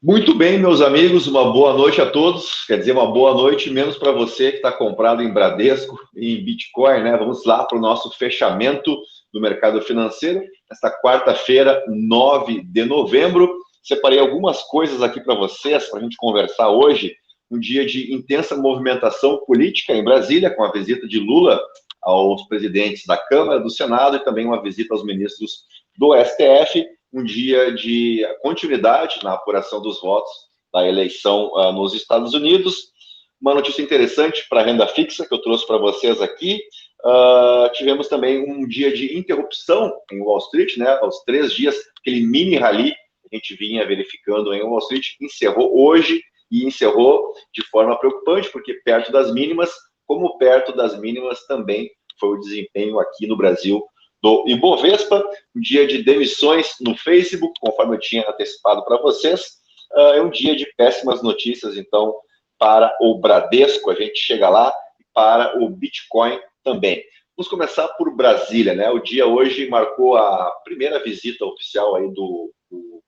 Muito bem, meus amigos, uma boa noite a todos. Quer dizer, uma boa noite, menos para você que está comprado em Bradesco e em Bitcoin, né? Vamos lá para o nosso fechamento do mercado financeiro. Esta quarta-feira, 9 de novembro. Separei algumas coisas aqui para vocês, para a gente conversar hoje. Um dia de intensa movimentação política em Brasília, com a visita de Lula aos presidentes da Câmara, do Senado e também uma visita aos ministros do STF. Um dia de continuidade na apuração dos votos da eleição nos Estados Unidos. Uma notícia interessante para a renda fixa que eu trouxe para vocês aqui. Tivemos também um dia de interrupção em Wall Street, né? Aos 3 dias, aquele mini rally que a gente vinha verificando em Wall Street encerrou hoje e encerrou de forma preocupante, porque perto das mínimas, como perto das mínimas também foi o desempenho aqui no Brasil do Ibovespa, um dia de demissões no Facebook, conforme eu tinha antecipado para vocês. É um dia de péssimas notícias, então, para o Bradesco, a gente chega lá, e para o Bitcoin também. Vamos começar por Brasília, né? O dia hoje marcou a primeira visita oficial aí do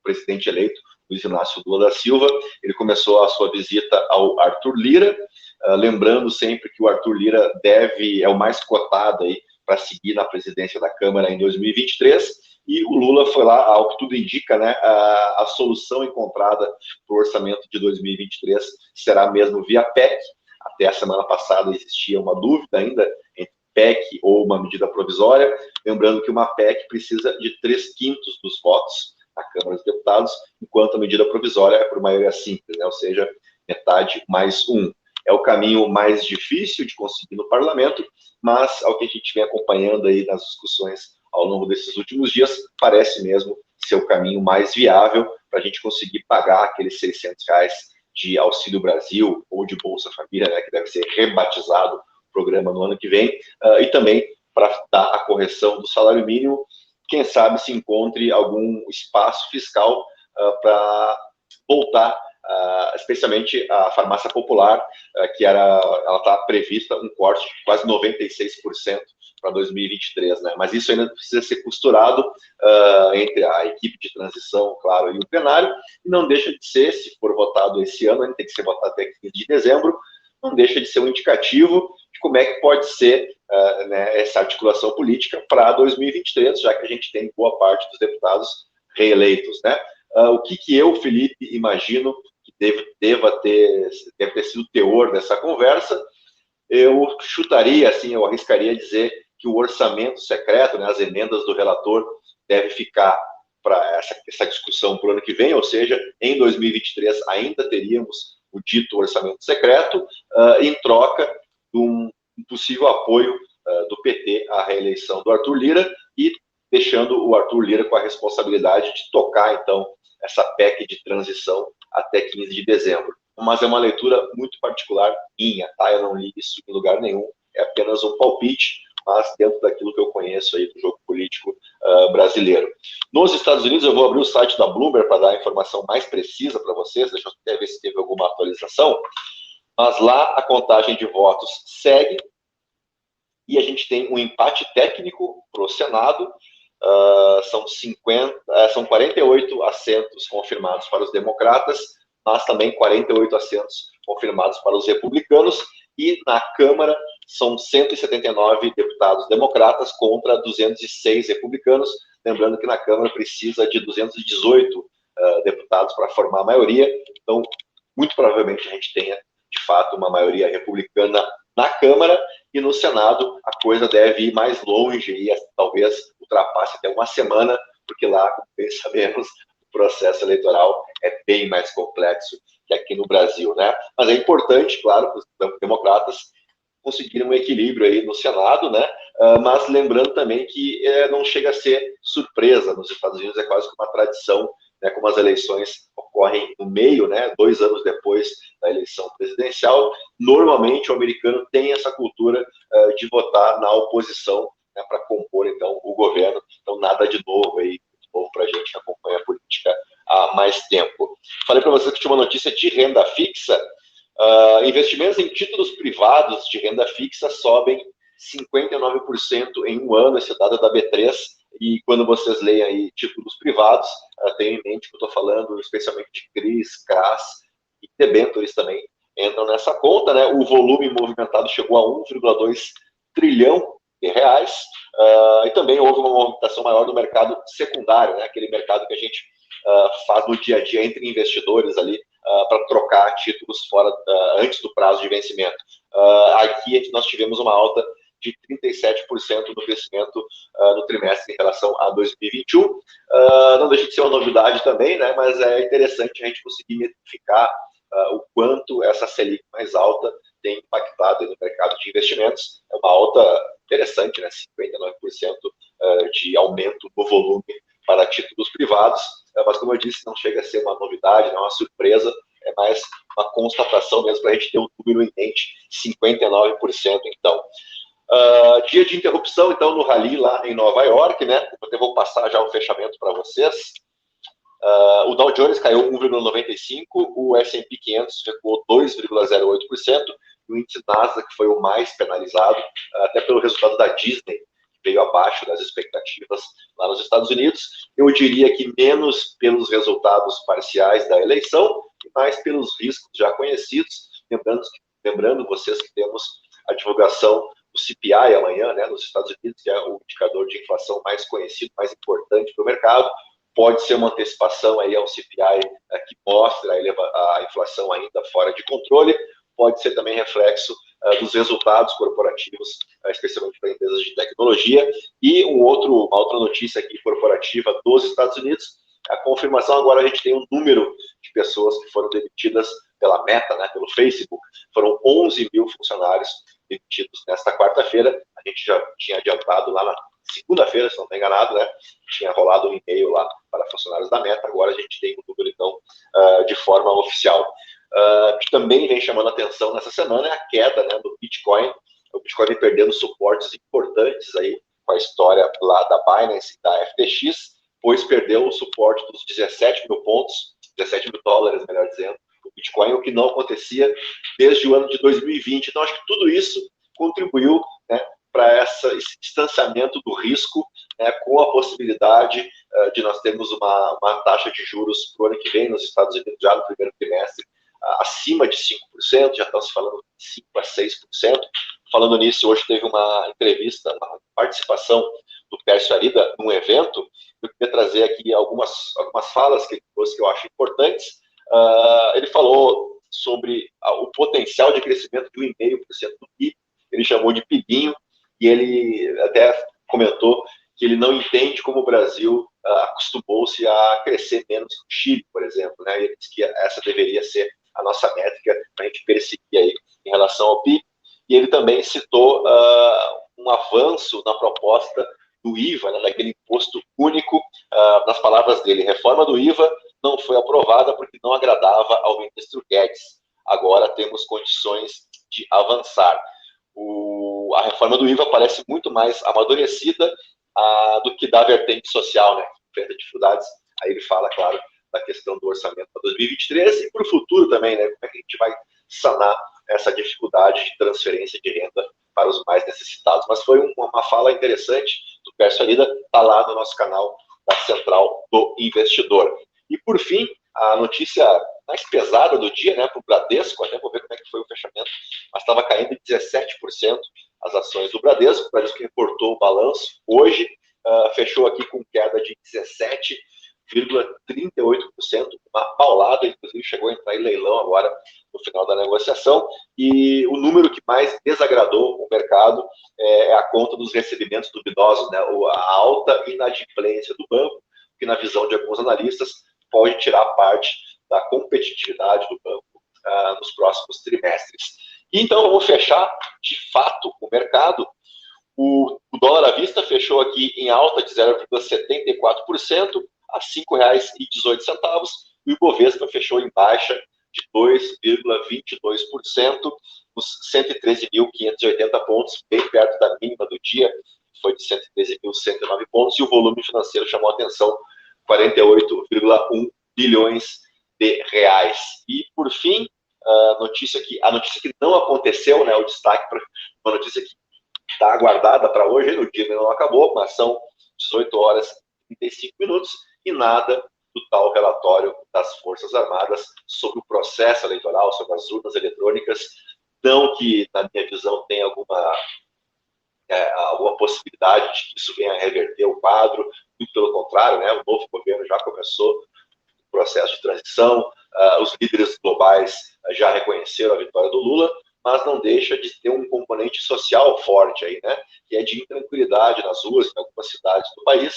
presidente eleito, Luiz Inácio Lula da Silva. Ele começou a sua visita ao Arthur Lira, lembrando sempre que o Arthur Lira é o mais cotado aí para seguir na presidência da Câmara em 2023, e o Lula foi lá, ao que tudo indica, né, a solução encontrada para o orçamento de 2023 será mesmo via PEC. Até a semana passada existia uma dúvida ainda entre PEC ou uma medida provisória, lembrando que uma PEC precisa de 3/5 dos votos na Câmara dos Deputados, enquanto a medida provisória é por maioria simples, né, ou seja, metade mais um. É o caminho mais difícil de conseguir no parlamento, mas ao que a gente vem acompanhando aí nas discussões ao longo desses últimos dias, parece mesmo ser o caminho mais viável para a gente conseguir pagar aqueles R$ 600 de Auxílio Brasil ou de Bolsa Família, né, que deve ser rebatizado o programa no ano que vem, e também para dar a correção do salário mínimo. Quem sabe se encontre algum espaço fiscal para voltar, especialmente a farmácia popular, ela está prevista um corte de quase 96% para 2023, né? Mas isso ainda precisa ser costurado entre a equipe de transição, claro, e o plenário, e não deixa de ser, se for votado esse ano, ainda tem que ser votado até 15 de dezembro, não deixa de ser um indicativo de como é que pode ser né, essa articulação política para 2023, já que a gente tem boa parte dos deputados reeleitos, né? O que eu, Felipe, imagino que deve ter sido o teor dessa conversa. Eu chutaria, assim, eu arriscaria dizer que o orçamento secreto, né, as emendas do relator, deve ficar para essa discussão para o ano que vem, ou seja, em 2023 ainda teríamos o dito orçamento secreto, em troca de um possível apoio do PT à reeleição do Arthur Lira, e deixando o Arthur Lira com a responsabilidade de tocar, então, essa PEC de transição até 15 de dezembro. Mas é uma leitura muito particular minha, tá? Eu não li isso em lugar nenhum, é apenas um palpite, mas dentro daquilo que eu conheço aí do jogo político brasileiro. Nos Estados Unidos, eu vou abrir o site da Bloomberg para dar a informação mais precisa para vocês, deixa eu até ver se teve alguma atualização, mas lá a contagem de votos segue, e a gente tem um empate técnico para o Senado. São 48 assentos confirmados para os democratas, mas também 48 assentos confirmados para os republicanos, e na Câmara são 179 deputados democratas contra 206 republicanos, lembrando que na Câmara precisa de 218 deputados para formar a maioria, então muito provavelmente a gente tenha de fato uma maioria republicana na Câmara, e no Senado a coisa deve ir mais longe e talvez ultrapasse até uma semana, porque lá, como bem sabemos, o processo eleitoral é bem mais complexo que aqui no Brasil, né? Mas é importante, claro, para os democratas conseguirem um equilíbrio aí no Senado, né? Mas lembrando também que não chega a ser surpresa. Nos Estados Unidos é quase que uma tradição, né, como as eleições ocorrem no meio, né, 2 anos depois da eleição presidencial. Normalmente o americano tem essa cultura de votar na oposição, né, para compor então o governo. Então nada de novo aí, novo para a gente que acompanha a política há mais tempo. Falei para vocês que tinha uma notícia de renda fixa. Investimentos em títulos privados de renda fixa sobem 59% em um ano, esse dado é da B3, E quando vocês leem aí títulos privados, tenham em mente que eu estou falando especialmente de CRIs, CRAs e debêntures também entram nessa conta, né? O volume movimentado chegou a 1,2 trilhão de reais, e também houve uma movimentação maior no mercado secundário, né? Aquele mercado que a gente faz no dia a dia entre investidores ali, para trocar títulos fora antes do prazo de vencimento. Aqui nós tivemos uma alta de 37% no crescimento no trimestre em relação a 2021. Não deixa de ser uma novidade também, né? Mas é interessante a gente conseguir metrificar o quanto essa Selic mais alta tem impactado no mercado de investimentos. É uma alta interessante, né? 59% de aumento no volume para títulos privados, mas como eu disse, não chega a ser uma novidade, não é uma surpresa, é mais uma constatação mesmo para a gente ter um número em mente, 59% então. Dia de interrupção, então, no Rally lá em Nova York, né? Eu vou passar já o fechamento para vocês. O Dow Jones caiu 1,95%, o S&P 500 recuou 2,08%, e o índice Nasdaq foi o mais penalizado, até pelo resultado da Disney, que veio abaixo das expectativas lá nos Estados Unidos. Eu diria que menos pelos resultados parciais da eleição, e mais pelos riscos já conhecidos. Lembrando vocês que temos a divulgação do CPI amanhã, né, nos Estados Unidos, que é o indicador de inflação mais conhecido, mais importante para o mercado. Pode ser uma antecipação aí ao CPI que mostra a inflação ainda fora de controle, pode ser também reflexo dos resultados corporativos, especialmente para empresas de tecnologia. E uma outra notícia aqui corporativa dos Estados Unidos, a confirmação agora a gente tem um número de pessoas que foram demitidas pela Meta, né, pelo Facebook. Foram 11 mil funcionários demitidos nesta quarta-feira. A gente já tinha adiantado lá na segunda-feira, se não estou enganado, né? Tinha rolado um e-mail lá para funcionários da Meta. Agora a gente tem o número, então, de forma oficial. Que também vem chamando a atenção nessa semana é a queda, né, do Bitcoin. O Bitcoin vem perdendo suportes importantes aí com a história lá da Binance e da FTX, pois perdeu o suporte dos 17 mil pontos, 17 mil dólares, melhor dizendo, o Bitcoin, o que não acontecia desde o ano de 2020. Então, acho que tudo isso contribuiu, né, para esse distanciamento do risco, né, com a possibilidade de nós termos uma taxa de juros para o ano que vem nos Estados Unidos, já no primeiro trimestre, acima de 5%, já estão se falando de 5% a 6%. Falando nisso, hoje teve uma entrevista, uma participação do Pércio Arida num evento. Eu queria trazer aqui algumas falas que ele trouxe que eu acho importantes. Ele falou sobre o potencial de crescimento de 1,5% do PIB, ele chamou de PIBinho, e ele até comentou que ele não entende como o Brasil acostumou-se a crescer menos que o Chile, por exemplo, né? Ele disse que essa deveria ser a nossa métrica para a gente perseguir aí em relação ao PIB. E ele também citou um avanço na proposta do IVA, né, daquele imposto único. Nas palavras dele, reforma do IVA não foi aprovada porque não agradava ao ministro Guedes. Agora temos condições de avançar. A reforma do IVA parece muito mais amadurecida do que da vertente social, né, que enfrenta dificuldades. Aí ele fala, claro, da questão do orçamento para 2023 e para o futuro também, né, como é que a gente vai sanar essa dificuldade de transferência de renda para os mais necessitados. Mas foi uma fala interessante do Pércio Arida, está lá no nosso canal da Central do Investidor. E, por fim, a notícia mais pesada do dia, né, para o Bradesco, até vou ver como é que foi o fechamento, mas estava caindo em 17% as ações do Bradesco. O Bradesco reportou o balanço hoje, fechou aqui com queda de 17,38%, uma paulada, inclusive chegou a entrar em leilão agora no final da negociação. E o número que mais desagradou o mercado é a conta dos recebimentos duvidosos, né, a alta inadimplência do banco, que na visão de alguns analistas pode tirar parte da competitividade do banco nos próximos trimestres. E então vamos fechar de fato o mercado. O dólar à vista fechou aqui em alta de 0,74% a R$ 5,18, e o Ibovespa fechou em baixa de 2,22%, nos 113.580 pontos, bem perto da mínima do dia, que foi de 113.109 pontos, e o volume financeiro chamou a atenção, 48,1 bilhões de reais. E, por fim, a notícia que não aconteceu, né, o destaque para uma notícia que está aguardada para hoje, o dia não acabou, uma ação 18 horas e 35 minutos, e nada do tal relatório das Forças Armadas sobre o processo eleitoral, sobre as urnas eletrônicas. Não que, na minha visão, tenha alguma possibilidade de que isso venha a reverter o quadro, muito pelo contrário, né? O novo governo já começou o processo de transição, os líderes globais já reconheceram a vitória do Lula, mas não deixa de ter um componente social forte aí, né? Que é de intranquilidade nas ruas, em algumas cidades do país,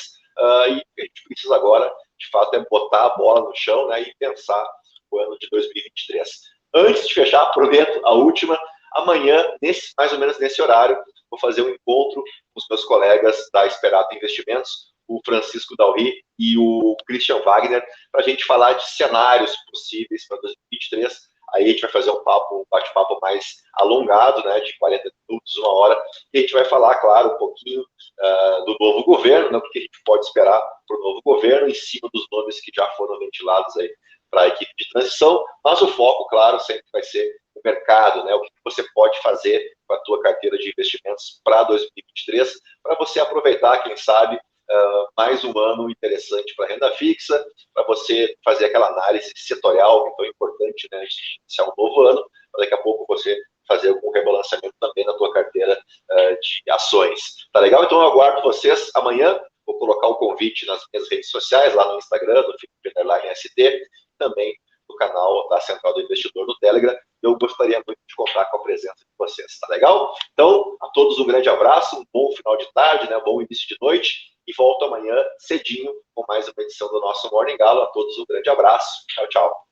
e o que a gente precisa agora, de fato, é botar a bola no chão, né? E pensar o ano de 2023. Antes de fechar, aproveito a última. Amanhã, mais ou menos nesse horário, vou fazer um encontro com os meus colegas da Esperato Investimentos, o Francisco Dalry e o Christian Wagner, para a gente falar de cenários possíveis para 2023. Aí a gente vai fazer um bate-papo mais alongado, né, de 40 minutos, uma hora, e a gente vai falar, claro, um pouquinho do novo governo, né, o que a gente pode esperar para o novo governo, em cima dos nomes que já foram ventilados aí para a equipe de transição, mas o foco, claro, sempre vai ser o mercado, né, o que você pode fazer com a tua carteira de investimentos para 2023, para você aproveitar, quem sabe, mais um ano interessante para renda fixa, para você fazer aquela análise setorial, que é tão importante, né, iniciar um novo ano, para daqui a pouco você fazer algum rebalanceamento também na tua carteira de ações. Tá legal? Então eu aguardo vocês amanhã. Vou colocar o convite nas minhas redes sociais, lá no Instagram, no Felipe_ST, também no canal da Central do Investidor no Telegram. Eu gostaria muito de contar com a presença de vocês, tá legal? Então, a todos um grande abraço, um bom final de tarde, né, um bom início de noite, e volto amanhã cedinho com mais uma edição do nosso Morning Galo. A todos um grande abraço. Tchau, tchau.